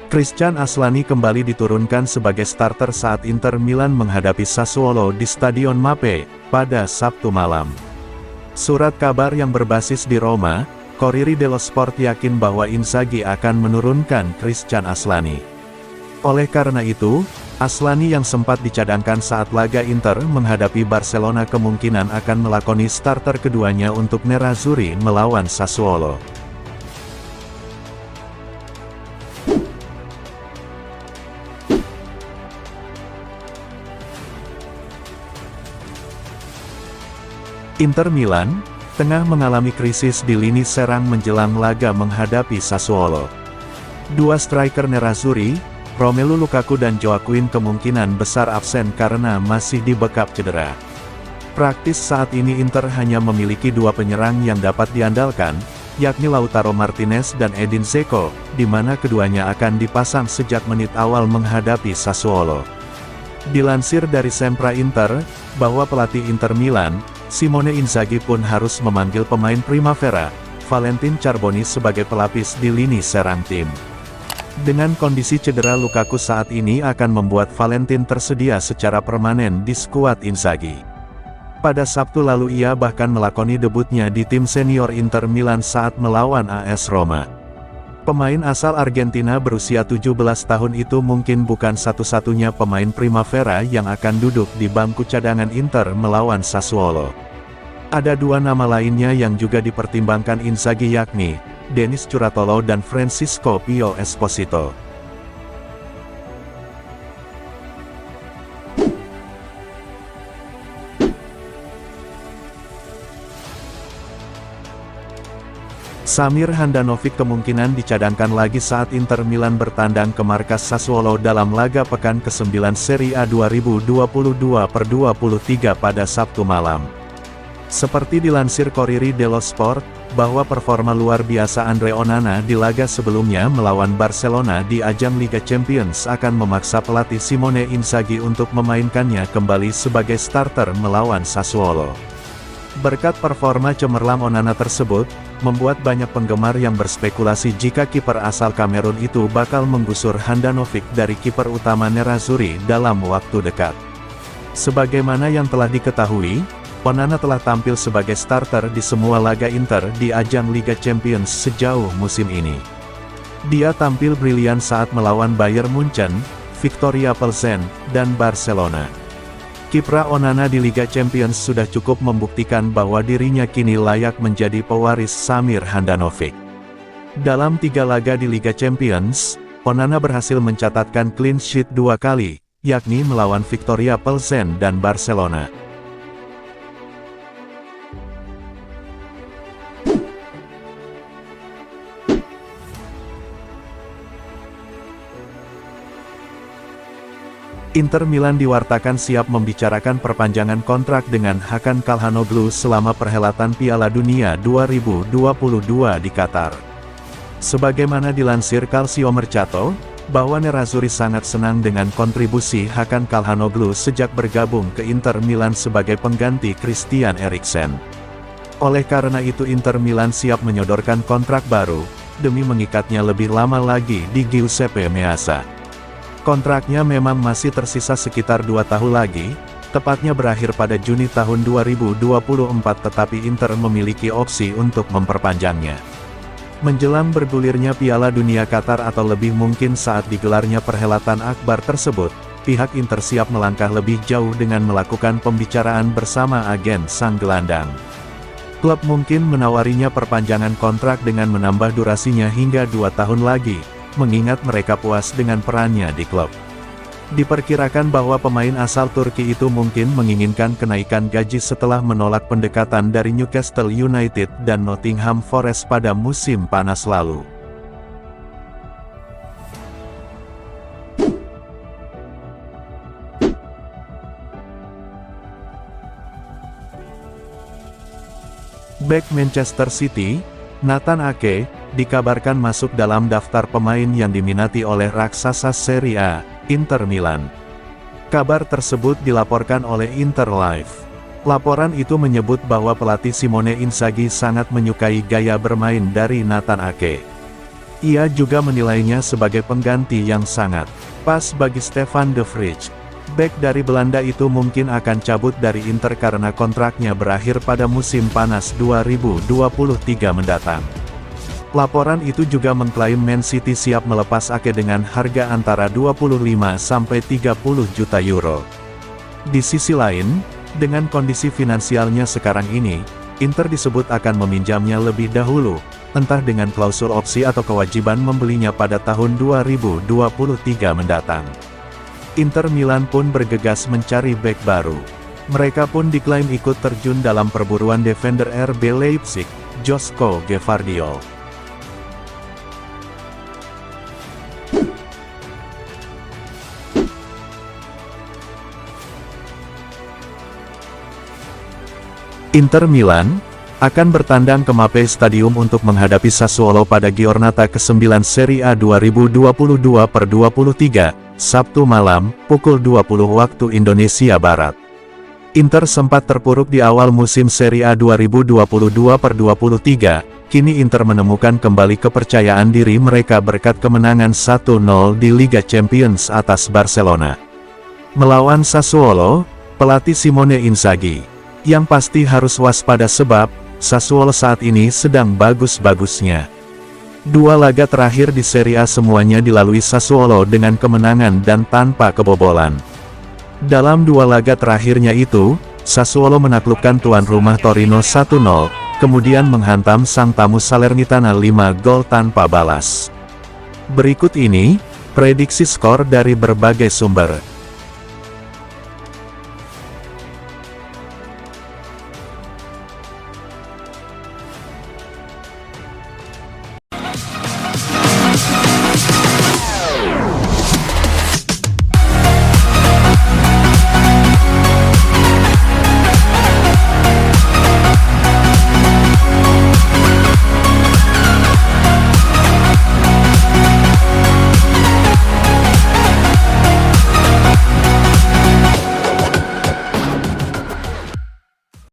Christian Aslani kembali diturunkan sebagai starter saat Inter Milan menghadapi Sassuolo di Stadion Mappe, pada Sabtu malam. Surat kabar yang berbasis di Roma, Corriere dello Sport yakin bahwa Inzaghi akan menurunkan Christian Aslani. Oleh karena itu, Aslani yang sempat dicadangkan saat laga Inter menghadapi Barcelona kemungkinan akan melakoni starter keduanya untuk Nerazzurri melawan Sassuolo. Inter Milan, tengah mengalami krisis di lini serang menjelang laga menghadapi Sassuolo. Dua striker Nerazzurri, Romelu Lukaku dan Joaquin kemungkinan besar absen karena masih dibekap cedera. Praktis saat ini Inter hanya memiliki dua penyerang yang dapat diandalkan, yakni Lautaro Martinez dan Edin Dzeko, di mana keduanya akan dipasang sejak menit awal menghadapi Sassuolo. Dilansir dari Sempra Inter, bahwa pelatih Inter Milan, Simone Inzaghi pun harus memanggil pemain Primavera, Valentin Charbonny sebagai pelapis di lini serang tim. Dengan kondisi cedera Lukaku saat ini akan membuat Valentin tersedia secara permanen di skuad Inzaghi. Pada Sabtu lalu ia bahkan melakoni debutnya di tim senior Inter Milan saat melawan AS Roma. Pemain asal Argentina berusia 17 tahun itu mungkin bukan satu-satunya pemain Primavera yang akan duduk di bangku cadangan Inter melawan Sassuolo. Ada dua nama lainnya yang juga dipertimbangkan Inzaghi yakni Denis Curatolo dan Francisco Pio Esposito. Samir Handanovic kemungkinan dicadangkan lagi saat Inter Milan bertandang ke markas Sassuolo dalam laga pekan ke-9 Serie A 2022/23 pada Sabtu malam. Seperti dilansir Corriere dello Sport, bahwa performa luar biasa Andre Onana di laga sebelumnya melawan Barcelona di ajang Liga Champions akan memaksa pelatih Simone Inzaghi untuk memainkannya kembali sebagai starter melawan Sassuolo. Berkat performa cemerlang Onana tersebut, membuat banyak penggemar yang berspekulasi jika kiper asal Kamerun itu bakal menggusur Handanovic dari kiper utama Nerazzurri dalam waktu dekat. Sebagaimana yang telah diketahui, Onana telah tampil sebagai starter di semua laga Inter di ajang Liga Champions sejauh musim ini. Dia tampil brilian saat melawan Bayern Munchen, Viktoria Plzen, dan Barcelona. Kiprah Onana di Liga Champions sudah cukup membuktikan bahwa dirinya kini layak menjadi pewaris Samir Handanovic. Dalam 3 laga di Liga Champions, Onana berhasil mencatatkan clean sheet 2 kali, yakni melawan Viktoria Plzen dan Barcelona. Inter Milan diwartakan siap membicarakan perpanjangan kontrak dengan Hakan Calhanoglu selama perhelatan Piala Dunia 2022 di Qatar. Sebagaimana dilansir Calcio Mercato, bahwa Nerazzurri sangat senang dengan kontribusi Hakan Calhanoglu sejak bergabung ke Inter Milan sebagai pengganti Christian Eriksen. Oleh karena itu Inter Milan siap menyodorkan kontrak baru, demi mengikatnya lebih lama lagi di Giuseppe Meazza. Kontraknya memang masih tersisa sekitar 2 tahun lagi, tepatnya berakhir pada Juni tahun 2024 tetapi Inter memiliki opsi untuk memperpanjangnya. Menjelang bergulirnya Piala Dunia Qatar atau lebih mungkin saat digelarnya perhelatan akbar tersebut, pihak Inter siap melangkah lebih jauh dengan melakukan pembicaraan bersama agen sang gelandang. Klub mungkin menawarinya perpanjangan kontrak dengan menambah durasinya hingga 2 tahun lagi, mengingat mereka puas dengan perannya di klub. Diperkirakan bahwa pemain asal Turki itu mungkin menginginkan kenaikan gaji setelah menolak pendekatan dari Newcastle United dan Nottingham Forest pada musim panas lalu. Bek Manchester City, Nathan Ake, dikabarkan masuk dalam daftar pemain yang diminati oleh raksasa Serie A, Inter Milan. Kabar tersebut dilaporkan oleh Inter Live. Laporan itu menyebut bahwa pelatih Simone Inzaghi sangat menyukai gaya bermain dari Nathan Ake. Ia juga menilainya sebagai pengganti yang sangat pas bagi Stefan de Vrij. Bek dari Belanda itu mungkin akan cabut dari Inter karena kontraknya berakhir pada musim panas 2023 mendatang. Laporan itu juga mengklaim Man City siap melepas Ake dengan harga antara 25-30 juta euro. Di sisi lain, dengan kondisi finansialnya sekarang ini, Inter disebut akan meminjamnya lebih dahulu, entah dengan klausul opsi atau kewajiban membelinya pada tahun 2023 mendatang. Inter Milan pun bergegas mencari bek baru. Mereka pun diklaim ikut terjun dalam perburuan defender RB Leipzig, Joško Gvardiol. Inter Milan akan bertandang ke Mapei Stadium untuk menghadapi Sassuolo pada Giornata ke-9 Serie A 2022/23, Sabtu malam, pukul 20 waktu Indonesia Barat. Inter sempat terpuruk di awal musim Serie A 2022/23, kini Inter menemukan kembali kepercayaan diri mereka berkat kemenangan 1-0 di Liga Champions atas Barcelona. Melawan Sassuolo, pelatih Simone Inzaghi yang pasti harus waspada sebab Sassuolo saat ini sedang bagus-bagusnya. Dua laga terakhir di Serie A semuanya dilalui Sassuolo dengan kemenangan dan tanpa kebobolan. Dalam dua laga terakhirnya itu, Sassuolo menaklukkan tuan rumah Torino 1-0, kemudian menghantam sang tamu Salernitana 5 gol tanpa balas. Berikut ini prediksi skor dari berbagai sumber.